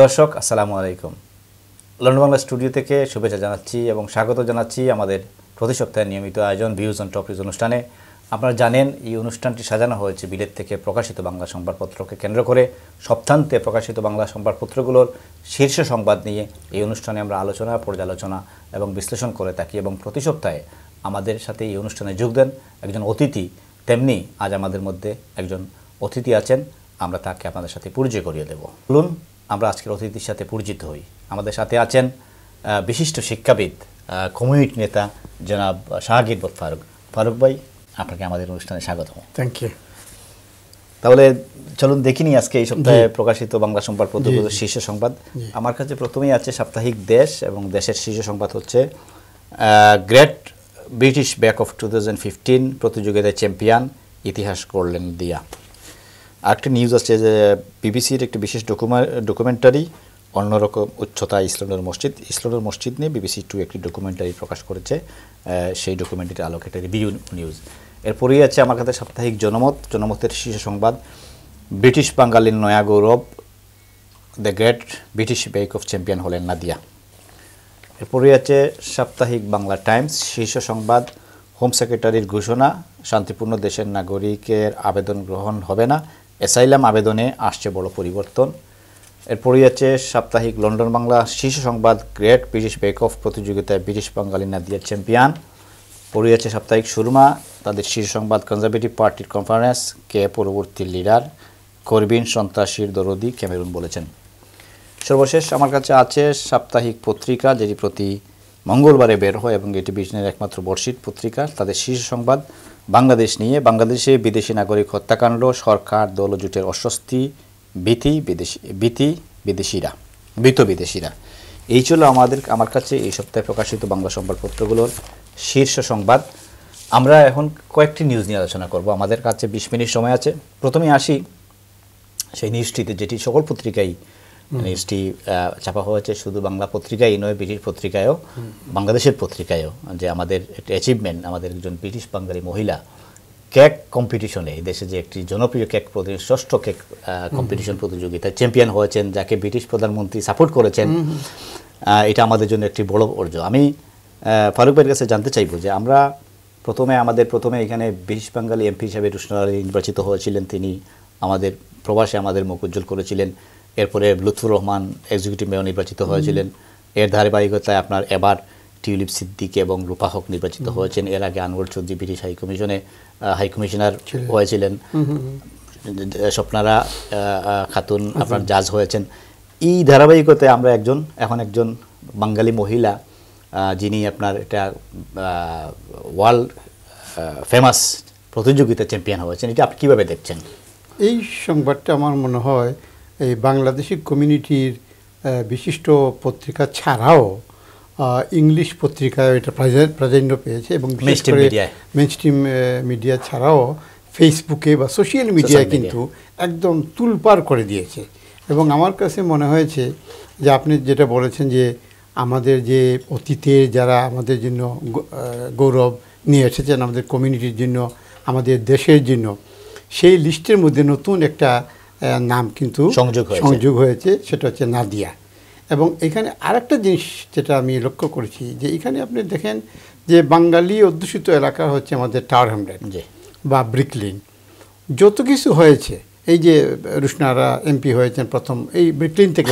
দর্শক আসসালামু আলাইকুম। লন্ডন বাংলা স্টুডিও থেকে শুভেচ্ছা জানাচ্ছি এবং স্বাগত জানাচ্ছি আমাদের প্রতি সপ্তাহের নিয়মিত আয়োজন ভিউজ অন টপিকস অনুষ্ঠানে। আপনারা জানেন এই অনুষ্ঠানটি সাজানো হয়েছে বিলেত থেকে প্রকাশিত বাংলা সংবাদপত্রকে কেন্দ্র করে। সপ্তাহান্তে প্রকাশিত বাংলা সংবাদপত্রগুলোর শীর্ষ সংবাদ নিয়ে এই অনুষ্ঠানে আমরা আলোচনা, পর্যালোচনা এবং বিশ্লেষণ করে থাকি এবং প্রতি সপ্তাহে আমাদের সাথে এই অনুষ্ঠানে যোগ দেন একজন অতিথি। তেমনি আজ আমাদের মধ্যে একজন অতিথি আছেন, আমরা তাকে আপনাদের সাথে পরিচয় করিয়ে দেব। বলুন আমরা আজকের অতিথির সাথে পরিচিত হই। আমাদের সাথে আছেন বিশিষ্ট শিক্ষাবিদ, কমিউনিটি নেতা জনাব শাহগীর ফারুক। ফারুক ভাই, আপনাকে আমাদের অনুষ্ঠানে স্বাগত। Thank you. তাহলে চলুন দেখিনি আজকে এই সপ্তাহে প্রকাশিত বাংলা সংবাদপত্রগুলোর শীর্ষ সংবাদ। আমার কাছে প্রথমেই আছে সাপ্তাহিক দেশ এবং দেশের শীর্ষ সংবাদ হচ্ছে গ্রেট ব্রিটিশ ব্যাক অফ 2015 প্রতিযোগিতায় চ্যাম্পিয়ন, ইতিহাস করলেন দিয়া। আরেকটি নিউজ আছে যে বিবিসির একটি বিশেষ ডকুমেন্টারি অন্যরকম উচ্চতা ইসলামের মসজিদ নিয়ে BBC 2 একটি ডকুমেন্টারি প্রকাশ করেছে। সেই ডকুমেন্টারির আলোকে একটা রিভিউ নিউজ। এরপরেই আছে আমার কাছে সাপ্তাহিক জনমতের শীর্ষ সংবাদ ব্রিটিশ বাঙালির নয়া গৌরব, the great British bake off champion হলেন নাদিয়া। এরপরেই আছে সাপ্তাহিক বাংলা টাইমস শীর্ষ সংবাদ হোম সেক্রেটারির ঘোষণা, শান্তিপূর্ণ দেশের নাগরিকের আবেদন গ্রহণ হবে না, অ্যাসাইলাম আবেদনে আসছে বড় পরিবর্তন। এরপরই আছে সাপ্তাহিক লন্ডন বাংলা শীর্ষ সংবাদ গ্রেট ব্রিটিশ ব্যাক অফ প্রতিযোগিতায় ব্রিটিশ বাঙালি নাদিয়া চ্যাম্পিয়ন। পড়ে আছে সাপ্তাহিক সুরমা, তাদের শীর্ষ সংবাদ কনজারভেটিভ পার্টির কনফারেন্স, কে পরবর্তী লিডার, করবিন সন্ত্রাসীর দরদি, ক্যামেরুন বলেছেন। সর্বশেষ আমার কাছে আছে সাপ্তাহিক পত্রিকা, যেটি প্রতি মঙ্গলবারে বের হয় এবং এটি ব্রিটেনের একমাত্র বর্ষিত পত্রিকা। তাদের শীর্ষ সংবাদ বাংলাদেশ নিয়ে, বাংলাদেশে বিদেশি নাগরিক হত্যাকাণ্ড, সরকার দল ও জোটের অস্বস্তি, বিদেশিরা। এই ছিল আমার কাছে এই সপ্তাহে প্রকাশিত বাংলা সংবাদপত্রগুলোর শীর্ষ সংবাদ। আমরা এখন কয়েকটি নিউজ নিয়ে আলোচনা করব। আমাদের কাছে 20 মিনিট সময় আছে। প্রথমে আসি সেই নিউজটিতে, যেটি সকল পত্রিকায় নিউজটি ছাপা হয়েছে, শুধু বাংলা পত্রিকায় নয়, ব্রিটিশ পত্রিকায়ও, বাংলাদেশের পত্রিকায়ও, যে আমাদের একটা অ্যাচিভমেন্ট, আমাদের একজন ব্রিটিশ বাঙালি মহিলা কেক কম্পিটিশনে, এই দেশে যে একটি জনপ্রিয় কেক ষষ্ঠ কেক কম্পিটিশন প্রতিযোগিতায় চ্যাম্পিয়ন হয়েছেন, যাকে ব্রিটিশ প্রধানমন্ত্রী সাপোর্ট করেছেন। এটা আমাদের জন্য একটি বড় অর্জন। আমি ফারুক ভাইয়ের কাছে জানতে চাইব যে আমরা প্রথমে এখানে ব্রিটিশ বাঙালি এমপি হিসাবে রুশনা আলী নির্বাচিত হয়েছিলেন। তিনি আমাদের প্রবাসে আমাদের মুখ উজ্জ্বল করেছিলেন। এরপরে লুৎফুর রহমান এক্সিকিউটিভ মেয়র নির্বাচিত হয়েছিলেন। এর ধারাবাহিকতায় আপনার এবার টিউলিপ সিদ্দিক এবং রূপা হক নির্বাচিত হয়েছেন। এর আগে আনোয়ার চৌধুরী ব্রিটিশ হাইকমিশনার হয়েছিলেন। স্বপ্নারা খাতুন আপনার জাজ হয়েছেন। এই ধারাবাহিকতায় আমরা এখন একজন বাঙালি মহিলা যিনি আপনার এটা ওয়ার্ল্ড ফেমাস প্রতিযোগিতা চ্যাম্পিয়ন হয়েছেন, এটা আপনি কীভাবে দেখছেন? এই সংবাদটা আমার মনে হয় এই বাংলাদেশি কমিউনিটির বিশিষ্ট পত্রিকা ছাড়াও ইংলিশ পত্রিকায় এটা প্রাধান্য পেয়েছে এবং বিশেষ করে মেইনস্ট্রিম মিডিয়া ছাড়াও ফেসবুকে বা সোশ্যাল মিডিয়ায় কিন্তু একদম তুলপার করে দিয়েছে। এবং আমার কাছে মনে হয়েছে যে আপনি যেটা বলেছেন যে আমাদের যে অতীতে যারা আমাদের জন্য গৌরব নিয়ে এসেছেন, আমাদের কমিউনিটির জন্য, আমাদের দেশের জন্য, সেই লিস্টের মধ্যে নতুন একটা নাম কিন্তু সংযোগ হয়েছে, সেটা হচ্ছে নাদিয়া। এবং এখানে আরেকটা জিনিস যেটা আমি লক্ষ্য করেছি, যে এখানে আপনি দেখেন যে বাঙালি অধ্যুষিত এলাকা হচ্ছে আমাদের টাওয়ার হ্যামলেট বা ব্রিকলিন। যত কিছু হয়েছে, এই যে রুশনারা এমপি হয়েছেন প্রথম এই ব্রিকলিন থেকে,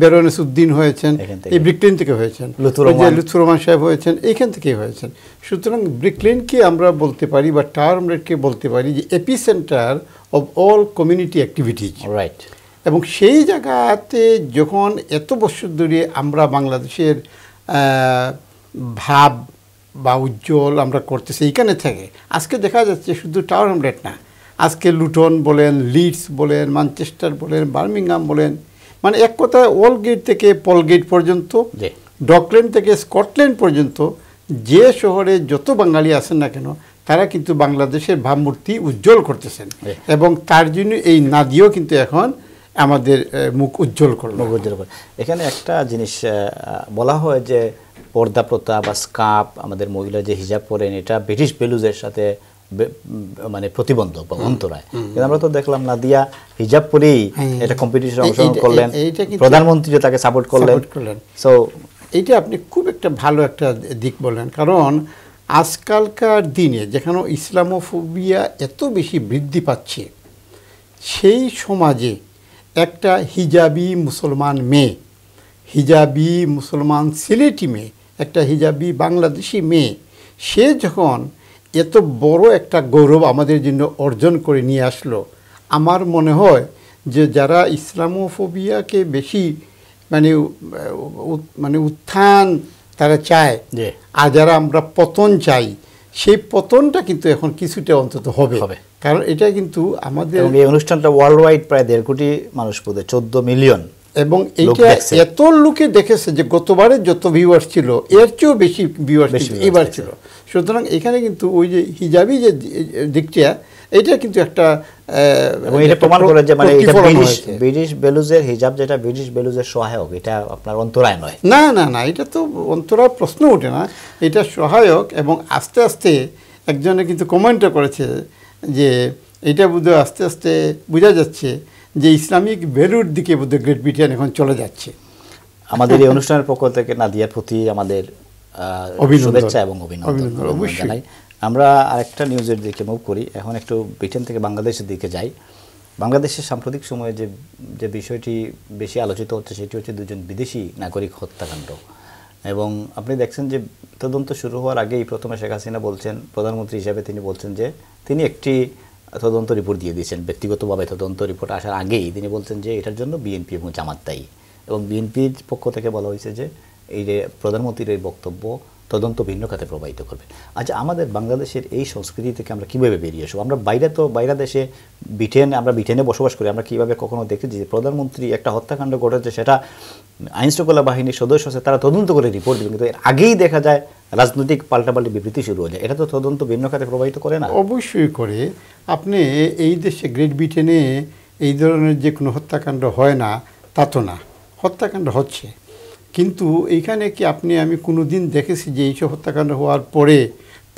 বেরোনেস উদ্দিন হয়েছেন এই ব্রিকলিন থেকে হয়েছেন, লুৎফুর রহমান সাহেব হয়েছেন এইখান থেকেই হয়েছেন। সুতরাং ব্রিকলিনকে আমরা বলতে পারি বা টাওয়ার হ্যামলেটকে বলতে পারি যে epicentre of all community activities, right. এবং সেই জায়গাতে যখন এত বছর ধরে আমরা বাংলাদেশের ভাব বা উজ্জ্বল আমরা করতেছি এইখানে থেকে, আজকে দেখা যাচ্ছে শুধু টাওয়ার হ্যামলেট না, আজকে লুটন বলেন, লিডস বলেন, ম্যানচেস্টার বলেন, বার্মিংহাম বলেন, মানে এক কথায় ওয়ালগেট থেকে পলগেট পর্যন্ত, ডকল্যান্ড থেকে স্কটল্যান্ড পর্যন্ত, যে শহরে যত বাঙালি আছেন না কেন, তারা কিন্তু বাংলাদেশের ভাবমূর্তি উজ্জ্বল করতেছেন। এবং তার জন্য এই নাদিয়াও কিন্তু এখন আমাদের মুখ উজ্জ্বল করল। এখানে একটা জিনিস বলা হয় যে পর্দা প্রথা বা স্কার্ফ, আমাদের মহিলা যে হিজাব পরেন, এটা ব্রিটিশ ভ্যালুজের সাথে মানে প্রতিবন্ধক বা অন্তরায়। কিন্তু আমরা তো দেখলাম নাদিয়া হিজাব পরেই এটা কম্পিটিশনে অংশগ্রহণ করলেন, প্রধানমন্ত্রী তাকে সাপোর্ট করলেন। সো এইটা আপনি খুব একটা ভালো একটা দিক বললেন, কারণ আজকালকার দিনে যেখানে ইসলামোফোবিয়া এত বেশি বৃদ্ধি পাচ্ছে, সেই সমাজে একটা হিজাবি মুসলমান মেয়ে, হিজাবি মুসলমান সিলেটি মেয়ে, একটা হিজাবি বাংলাদেশি মেয়ে, সে যখন এত বড় একটা গৌরব আমাদের জন্য অর্জন করে নিয়ে আসলো, আমার মনে হয় যে যারা ইসলামোফোবিয়াকে বেশি মানে উত্থান তারা চায়, আর যারা আমরা পতন চাই, সেই পতনটা কিন্তু এখন কিছুটা অন্তত হবে। কারণ এটা কিন্তু আমাদের এই অনুষ্ঠানটা ওয়ার্ল্ড ওয়াইড প্রায় 1.5 কোটি মানুষ, 14 মিলিয়ন, এবং এইটা এত লোকে দেখেছে যে গতবারে যত ভিউয়ার্স ছিল এর চেয়েও বেশি ভিউয়ার্স এবার ছিল। সুতরাং এখানে কিন্তু ওই যে হিজাবি যে দিকটা, এটা কিন্তু একটা এটা প্রমাণ করে যে মানে এটা ব্রিটিশ ভ্যালুজের হিজাব, যেটা ব্রিটিশ ভ্যালুজের সহায়ক, এটা আপনার অন্তরায় নয়। না না না, এটা তো অন্তরায় প্রশ্ন ওঠে না, এটা সহায়ক। এবং আস্তে আস্তে একজনে কিন্তু কমেন্টও করেছে যে এটা বোধহয় আস্তে আস্তে বোঝা যাচ্ছে যে ইসলামিক ভ্যালুর দিকে বোধহয় গ্রেট ব্রিটেন এখন চলে যাচ্ছে। আমাদের এই অনুষ্ঠানের পক্ষ থেকে নাদিয়ার প্রতি আমাদের শুভেচ্ছা এবং অভিনন্দন জানাই। আমরা আরেকটা নিউজের দিকে মুভ করি, এখন একটু ব্রিটেন থেকে বাংলাদেশের দিকে যাই। বাংলাদেশের সাম্প্রতিক সময়ে যে বিষয়টি বেশি আলোচিত হচ্ছে সেটি হচ্ছে 2 জন বিদেশি নাগরিক হত্যাকাণ্ড। এবং আপনি দেখছেন যে তদন্ত শুরু হওয়ার আগেই প্রথমে শেখ হাসিনা বলছেন, প্রধানমন্ত্রী হিসেবে তিনি বলছেন যে তিনি একটি তদন্ত রিপোর্ট দিয়ে দিয়েছেন। ব্যক্তিগতভাবে তদন্ত রিপোর্ট আসার আগেই তিনি বলছেন যে এটার জন্য বিএনপি এবং জামাত দায়ী, এবং বিএনপির পক্ষ থেকে বলা হয়েছে যে এই যে প্রধানমন্ত্রীর এই বক্তব্য তদন্ত ভিন্ন খাতে প্রবাহিত করবে। আচ্ছা, আমাদের বাংলাদেশের এই সংস্কৃতি থেকে আমরা কীভাবে বেরিয়ে আসবো? আমরা বাইরে দেশে আমরা ব্রিটেনে বসবাস করি, আমরা কীভাবে কখনো দেখেছি যে প্রধানমন্ত্রী একটা হত্যাকাণ্ড ঘটেছে, সেটা আইনশৃঙ্খলা বাহিনীর সদস্য আছে, তারা তদন্ত করে রিপোর্ট দেবে, কিন্তু এর আগেই দেখা যায় রাজনৈতিক পাল্টাপাল্টি বিবৃতি শুরু হয়ে যায়। এটা তো তদন্ত ভিন্ন খাতে প্রবাহিত করে না? অবশ্যই করে। আপনি এই দেশে গ্রেট ব্রিটেনে এই ধরনের যে কোনো হত্যাকাণ্ড হয় না তা তো না, হত্যাকাণ্ড হচ্ছে। কিন্তু এইখানে কি আমি কোনো দিন দেখেছি যে এইসব হত্যাকাণ্ড হওয়ার পরে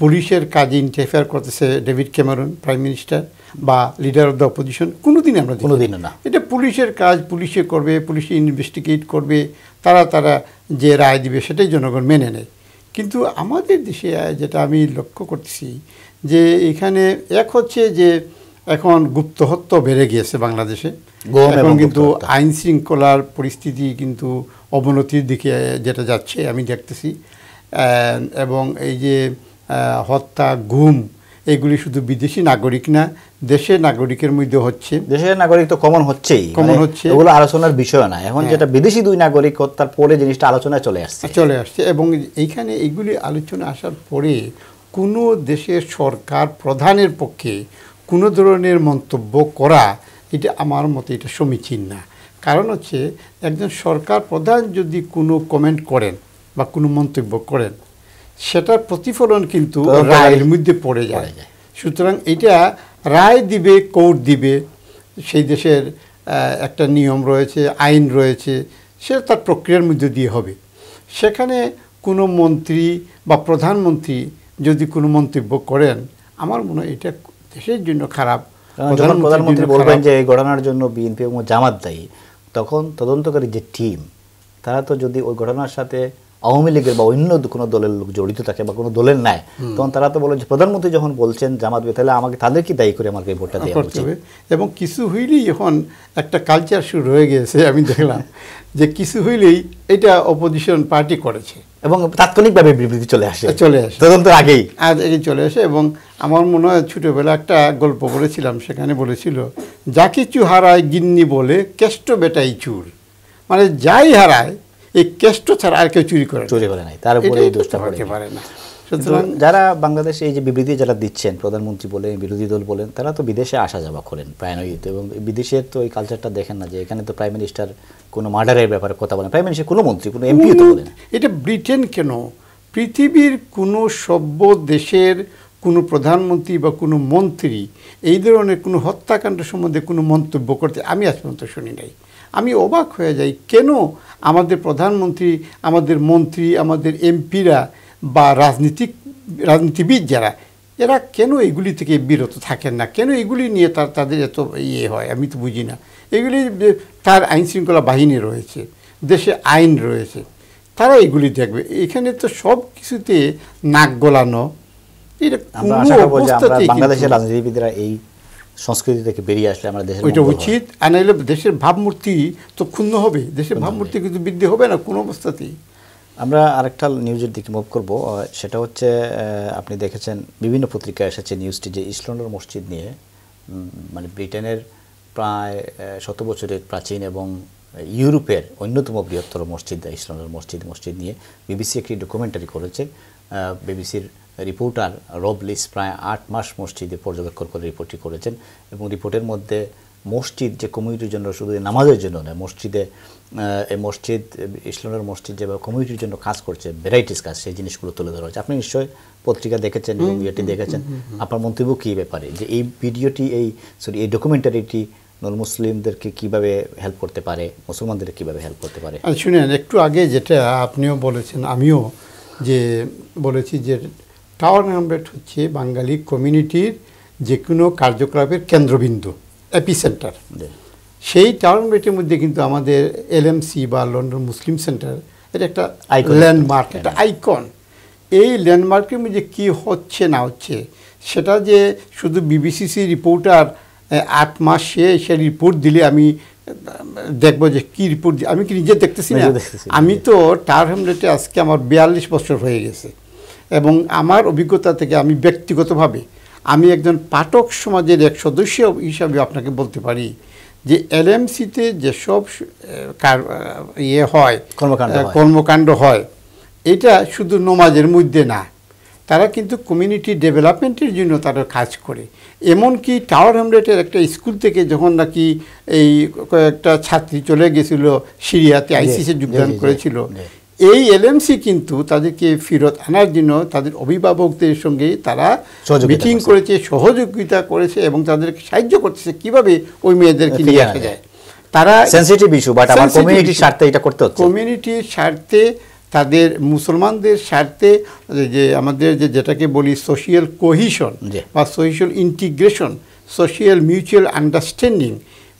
পুলিশের কাজে ইন্টারফেয়ার করতেছে ডেভিড ক্যামেরন, প্রাইম মিনিস্টার বা লিডার অফ দ্য অপোজিশন? কোনোদিন আমরা কোনোদিনও না। এটা পুলিশের কাজ, পুলিশে করবে, পুলিশে ইনভেস্টিগেট করবে, তারা যে রায় দিবে সেটাই জনগণ মেনে নেয়। কিন্তু আমাদের দেশে যেটা আমি লক্ষ্য করতেছি যে এখানে এক হচ্ছে যে এখন গুপ্ত হত্যা বেড়ে গিয়েছে বাংলাদেশে। এখন কিন্তু আইন শৃঙ্খলার পরিস্থিতি কিন্তু অবনতির দিকে যেটা যাচ্ছে আমি দেখতেছি। এবং এই যে হত্যা, গুম, এগুলি শুধু বিদেশি নাগরিক না, দেশের নাগরিকের মধ্যে হচ্ছে। দেশের নাগরিক তো কমন হচ্ছে, এগুলো আলোচনার বিষয় না। এখন যেটা বিদেশি 2 নাগরিক হত্যার পরে জিনিসটা আলোচনায় চলে আসছে। এবং এইখানে এইগুলি আলোচনা আসার পরে কোনো দেশের সরকার প্রধানের পক্ষে কোনো ধরনের মন্তব্য করা, এটা আমার মতে এটা সমীচীন না। কারণ হচ্ছে একজন সরকার প্রধান যদি কোনো কমেন্ট করেন বা কোনো মন্তব্য করেন, সেটার প্রতিফলন কিন্তু রায়ের মধ্যে পড়ে যায়। সুতরাং এটা রায় দিবে, কোর্ট দিবে, সেই দেশের একটা নিয়ম রয়েছে, আইন রয়েছে, সে তার প্রক্রিয়ার মধ্যে দিয়ে হবে। সেখানে কোনো মন্ত্রী বা প্রধানমন্ত্রী যদি কোনো মন্তব্য করেন, আমার মনে হয় এটা দেশের জন্য খারাপ। যখন প্রধানমন্ত্রী বলবেন যে এই ঘটনার জন্য বিএনপি এবং জামাত দায়ী, তখন তদন্তকারী যে টিম, তারা তো যদি ওই ঘটনার সাথে আওয়ামী লীগের বা অন্য কোনো দলের লোক জড়িত থাকে বা কোনো দলের নাই, তখন তারা তো বলে যে প্রধানমন্ত্রী যখন বলছেন জামাত, তাহলে আমাকে তাদেরকে দায়ী করে আমাকে ভোটটা দেওয়া উচিত। এবং কিছু হইলেই এখন একটা কালচার শুরু হয়ে গেছে, আমি দেখলাম যে কিছু হইলেই এটা অপোজিশন পার্টি করেছে এবং তাৎক্ষণিকভাবে বিবৃতি চলে আসে তদন্ত আগেই চলে আসে। এবং আমার মনে হয় ছোটোবেলা একটা গল্প পড়েছিলাম, সেখানে বলেছিল যা কিছু হারায় গিন্নি বলে কেষ্ট বেটাই চুর, মানে যাই হারায় এই কেষ্ট ছাড়া আর কেউ চুরি করে নাই, তার উপরে এই দোষটা হতে পারে না। সুতরাং যারা বাংলাদেশে এই যে বিবৃতি যারা দিচ্ছেন, প্রধানমন্ত্রী বলেন, বিরোধী দল বলেন, তারা তো বিদেশে আসা যাওয়া করেন প্রায় নয়, এবং বিদেশের তো এই কালচারটা দেখেন না যে এখানে তো প্রাইম মিনিস্টার কোনো মার্ডারের ব্যাপারে কথা বলেন, প্রাইম মিনিস্টার কোনো মন্ত্রী, কোনো এমপিও তো বলেন। এটা ব্রিটেন কেন, পৃথিবীর কোনো সভ্য দেশের কোনো প্রধানমন্ত্রী বা কোনো মন্ত্রী এই ধরনের কোনো হত্যাকাণ্ড সম্বন্ধে কোনো মন্তব্য করতে আমি আজ পর্যন্ত শুনি নাই। আমি অবাক হয়ে যাই কেন আমাদের প্রধানমন্ত্রী, আমাদের মন্ত্রী, আমাদের এমপিরা বা রাজনীতিবিদ যারা এরা কেন এগুলি থেকে বিরত থাকেন না, কেন এগুলি নিয়ে তাদের এত হয় আমি তো বুঝি না। এগুলি তার আইন শৃঙ্খলা বাহিনী রয়েছে, দেশে আইন রয়েছে, তারা এগুলি দেখবে। এখানে তো সব কিছুতে নাক গলানো, এটা বাংলাদেশের রাজনীতিবিদরা এই সংস্কৃতি থেকে বেরিয়ে আসলে আমরা দেশের ওইটা উচিত। আর নাহলে দেশের ভাবমূর্তি তো ক্ষুণ্ণ হবে, দেশের ভাবমূর্তি কিন্তু বৃদ্ধি হবে না কোনো অবস্থাতেই। আমরা আরেকটা নিউজের দিকে মুভ করব, সেটা হচ্ছে আপনি দেখেছেন বিভিন্ন পত্রিকায় এসেছে নিউজটি যে ইস্ট লন্ডন মসজিদ নিয়ে, মানে ব্রিটেনের প্রায় 100 বছরের প্রাচীন এবং ইউরোপের অন্যতম বৃহত্তর মসজিদ ইস্ট লন্ডন মসজিদ নিয়ে বিবিসি একটি ডকুমেন্টারি করেছে। বিবিসির রিপোর্টার রব লিস প্রায় 8 মাস মসজিদে পর্যবেক্ষণ করে রিপোর্টটি করেছেন এবং রিপোর্টের মধ্যে মসজিদ যে কমিউনিটির জন্য শুধু নামাজের জন্য নয়, এই মসজিদ ইস্ট লন্ডনের মসজিদ যেভাবে কমিউনিটির জন্য কাজ করছে, ভ্যারাইটিস কাজ, সেই জিনিসগুলো তুলে ধরা হয়েছে। আপনি নিশ্চয়ই পত্রিকা দেখেছেন এবং ভিডিওটি দেখেছেন, আপনার মন্তব্য কী ব্যাপারে যে এই ভিডিওটি এই ডকুমেন্টারিটি নন মুসলিমদেরকে কীভাবে হেল্প করতে পারে, মুসলমানদের কীভাবে হেল্প করতে পারে? শুনেন, একটু আগে যেটা আপনিও বলেছেন আমিও যে বলেছি যে টাওয়ার হ্যামলেট হচ্ছে বাঙালি কমিউনিটির যে কোনো কার্যকলাপের কেন্দ্রবিন্দু, এপিসেন্টার। সেই টাওয়ার হ্যামলেটের মধ্যে কিন্তু আমাদের এলএমসি বা লন্ডন মুসলিম সেন্টার এটা একটা ল্যান্ডমার্ক, একটা আইকন। এই ল্যান্ডমার্কের মধ্যে কী হচ্ছে না হচ্ছে সেটা যে শুধু বিবিসি রিপোর্টার 8 মাস সে রিপোর্ট দিলে আমি দেখবো যে কী রিপোর্ট, আমি কি নিজে দেখতেছি না? আমি তো টাওয়ার হ্যামলেটে আজকে আমার 42 বছর হয়ে গেছে এবং আমার অভিজ্ঞতা থেকে আমি ব্যক্তিগতভাবে আমি একজন পাঠক সমাজের এক সদস্য হিসাবে আপনাকে বলতে পারি যে এলএমসিতে যেসব হয় কর্মকাণ্ড হয়, এটা শুধু নমাজের মধ্যে না, তারা কিন্তু কমিউনিটি ডেভেলপমেন্টের জন্য তারা কাজ করে। এমনকি টাওয়ার হ্যামলেটের একটা স্কুল থেকে যখন নাকি এই কয়েকটা ছাত্রী চলে গেছিল সিরিয়াতে, আইসিসে যোগদান করেছিল, এই এলএমসি কিন্তু তাদেরকে ফেরত আনার জন্য তাদের অভিভাবকদের সঙ্গে তারা মিটিং করেছে, সহযোগিতা করেছে এবং তাদেরকে সাহায্য করতেছে কীভাবে ওই মেয়েদেরকে নিয়ে আসা যায়। তারা সেনসিটিভ ইস্যু, বাট আমার কমিউনিটির স্বার্থে এটা করতে হচ্ছে, কমিউনিটির স্বার্থে, তাদের মুসলমানদের স্বার্থে, যে আমাদের যেটাকে বলি সোশিয়াল কোহিশন বা social integration, social mutual understanding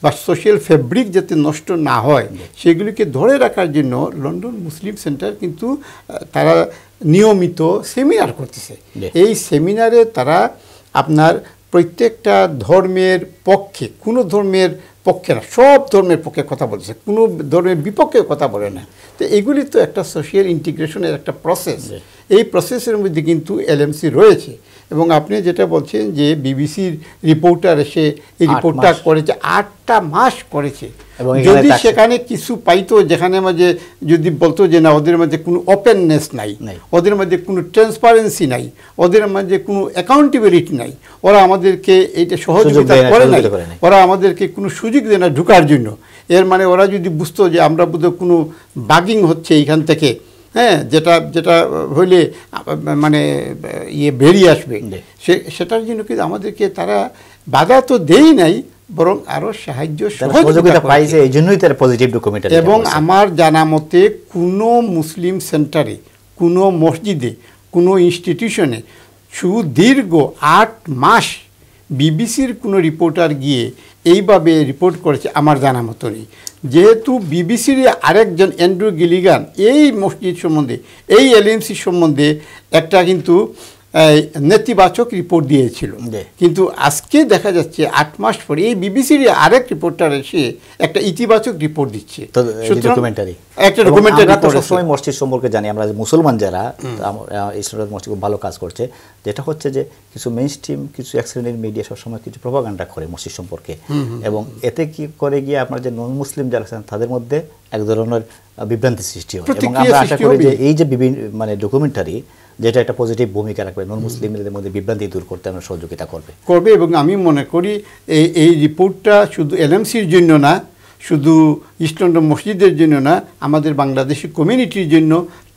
বা সোশ্যাল ফেব্রিক যাতে নষ্ট না হয় সেগুলিকে ধরে রাখার জন্য লন্ডন মুসলিম সেন্টার কিন্তু তারা নিয়মিত সেমিনার করতেছে। এই সেমিনারে তারা আপনার প্রত্যেকটা ধর্মের পক্ষে, কোনো ধর্মের পক্ষে না, সব ধর্মের পক্ষে কথা বলছে, কোনো ধর্মের বিপক্ষে কথা বলে না। তো এগুলি তো একটা সোশিয়াল ইন্টিগ্রেশনের একটা প্রসেস, এই প্রসেসের মধ্যে কিন্তু এলএমসি রয়েছে। এবং আপনি যেটা বলছেন যে বিবিসির রিপোর্টার এসে এই রিপোর্টটা করেছে, 8টা মাস করেছে। যদি সেখানে কিছু পাইতো, যেখানে মাঝে যদি বলতো যে না ওদের মধ্যে কোনো ওপেননেস নাই, ওদের মধ্যে কোনো ট্রান্সপারেন্সি নাই, ওদের মধ্যে কোনো অ্যাকাউন্টেবিলিটি নাই, ওরা আমাদেরকে এইটা সহযোগিতা করে নাই, ওরা আমাদেরকে কোনো সুযোগ দেয় না ঢুকার জন্য, এর মানে ওরা যদি বুঝতো যে আমরা বোধহয় কোনো বাগিং হচ্ছে এইখান থেকে, হ্যাঁ, যেটা হইলে মানে বেরিয়ে আসবে, সেটার জন্য কিন্তু আমাদেরকে তারা বাধা তো দেই নাই, বরং আরও সাহায্য সহযোগিতা পাইছে, এই জন্যই তার পজিটিভ ডকুমেন্টারি। এবং আমার জানা মতে কোনো মুসলিম সেন্টারে, কোনো মসজিদে, কোনো ইনস্টিটিউশনে সুদীর্ঘ 8 মাস বিবিসির কোনো রিপোর্টার গিয়ে এইভাবে রিপোর্ট করেছে আমার জানা মতো নেই। যেহেতু বিবিসির আরেকজন অ্যান্ড্রু গিলিগান এই মসজিদ সম্বন্ধে, এই এলএমসি সম্বন্ধে একটা কিন্তু নেতিবাচক রিপোর্ট দিয়েছিল, কিন্তু আজকে দেখা যাচ্ছে 8 মাস পরে এই বিবিসির আরেক রিপোর্টার এসে একটা ইতিবাচক রিপোর্ট দিচ্ছে। একটা ডকুমেন্টারি সবসময় মসজিদ সম্পর্কে জানি আমরা, মুসলমান যারা ইসলামের মসজিদ খুব ভালো কাজ করছে, যেটা হচ্ছে যে কিছু মেইনস্ট্রিম, কিছু এক শ্রেণীর মিডিয়া সবসময় কিছু প্রপাগান্ডা করে মসজিদ সম্পর্কে, এবং এতে কি করে গিয়ে আপনার যে নন মুসলিম যারা আছেন তাদের মধ্যে এক ধরনের বিভ্রান্তি সৃষ্টি হয়। এবং আমরা আশা করি যে এই যে বিভিন্ন মানে ডকুমেন্টারি যেটা একটা পজিটিভ ভূমিকা রাখবে, নন মুসলিমদের মধ্যে বিভ্রান্তি দূর করতে আমরা সহযোগিতা করবে। এবং আমি মনে করি এই রিপোর্টটা শুধু এলএমসির জন্য না, শুধু ইস্ট লন্ডন মসজিদের জন্য না, আমাদের বাংলাদেশি কমিউনিটির জন্য,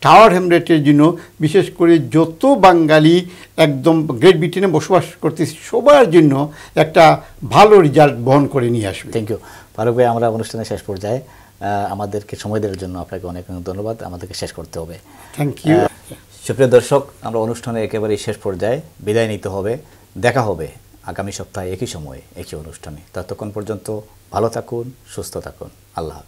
টাওয়ার হ্যামলেটের জন্য, বিশেষ করে যত বাঙালি একদম গ্রেট ব্রিটেনে বসবাস করতেছে সবার জন্য একটা ভালো রেজাল্ট বহন করে নিয়ে আসবে। থ্যাংক ইউ ফারুক ভাই। আমরা অনুষ্ঠানের শেষ পর্যায়ে, আমাদেরকে সময় দেওয়ার জন্য আপনাকে অনেক অনেক ধন্যবাদ। আমাদেরকে শেষ করতে হবে। Thank you. সুপ্রিয় দর্শক, আমরা অনুষ্ঠানের একেবারেই শেষ পর্যায়ে বিদায় নিতে হবে। দেখা হবে আগামী সপ্তাহে একই সময়ে একই অনুষ্ঠানে। ততক্ষণ পর্যন্ত ভালো থাকুন, সুস্থ থাকুন। আল্লাহ হাফেজ।